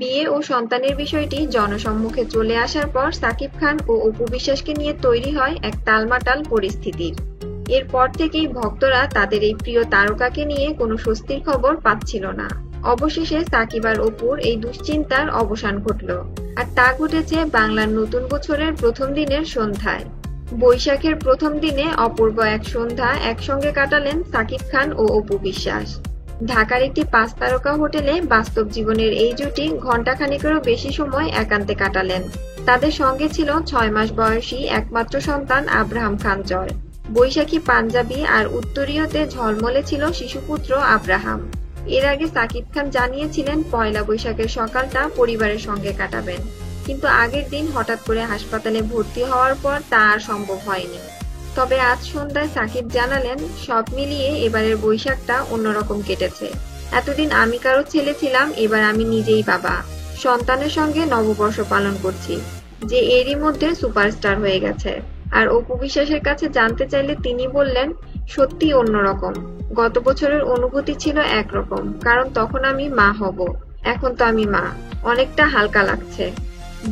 বিয়ে ও সন্তানের বিষয়টি জনসম্মুখে চলে আসার পর সাকিব খান ও অপু বিশ্বাসকে নিয়ে তৈরি হয় এক টালমাটাল পরিস্থিতির। এরপর থেকেই ভক্তরা তাদের এই প্রিয় তারকাকে নিয়ে কোনো স্বস্তির খবর পাচ্ছিল না। অবশেষে সাকিব আর অপুর এই দুশ্চিন্তার অবসান ঘটল, আর তা ঘটেছে বাংলার নতুন বছরের প্রথম দিনের সন্ধ্যায়। বৈশাখের প্রথম দিনে অপূর্ব এক সন্ধ্যা একসঙ্গে কাটালেন সাকিব খান ও অপু বিশ্বাস। ঢাকার একটি 5 তারকা হোটেলে বাস্তব জীবনের এই জুটি ঘণ্টাখানেকেরও বেশি সময় একান্তে কাটালেন। তাদের সঙ্গে ছিল 6 মাস বয়সী একমাত্র সন্তান আব্রাহাম খান জয়। বৈশাখী পাঞ্জাবি আর উত্তরীয়তে ঝলমলে ছিল শিশুপুত্র আব্রাহাম। এর আগে সাকিব খান জানিয়েছিলেন পয়লা বৈশাখের সকালটা পরিবারের সঙ্গে কাটাবেন, কিন্তু আগের দিন হঠাৎ করে হাসপাতালে ভর্তি হওয়ার পর তা আর সম্ভব হয়নি। তবে আজ সন্ধ্যায় সাকিব জানালেন, সব মিলিয়ে এবারের বৈশাখটা অন্যরকম কেটেছে। এতদিন আমি কারো ছেলে ছিলাম, এবার আমি নিজেই বাবা। সন্তানের সঙ্গে নববর্ষ পালন করছি, যে এরই মধ্যে সুপারস্টার হয়ে গেছে। আর অপু বিশ্বাসের কাছে জানতে চাইলে তিনি বললেন, সত্যি অন্যরকম। গত বছরের অনুভূতি ছিল একরকম, কারণ তখন আমি মা হব। এখন তো আমি মা, অনেকটা হালকা লাগছে।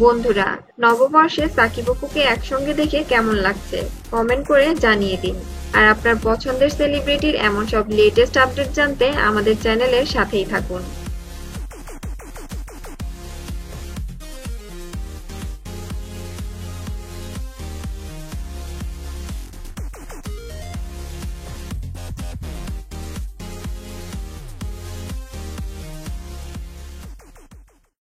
বন্ধুরা, নববর্ষে সাকিব অপুকে একসঙ্গে দেখে কেমন লাগছে কমেন্ট করে জানিয়ে দিন। আর আপনার পছন্দের সেলিব্রিটির এমন সব লেটেস্ট আপডেট জানতে আমাদের চ্যানেলের সাথেই থাকুন।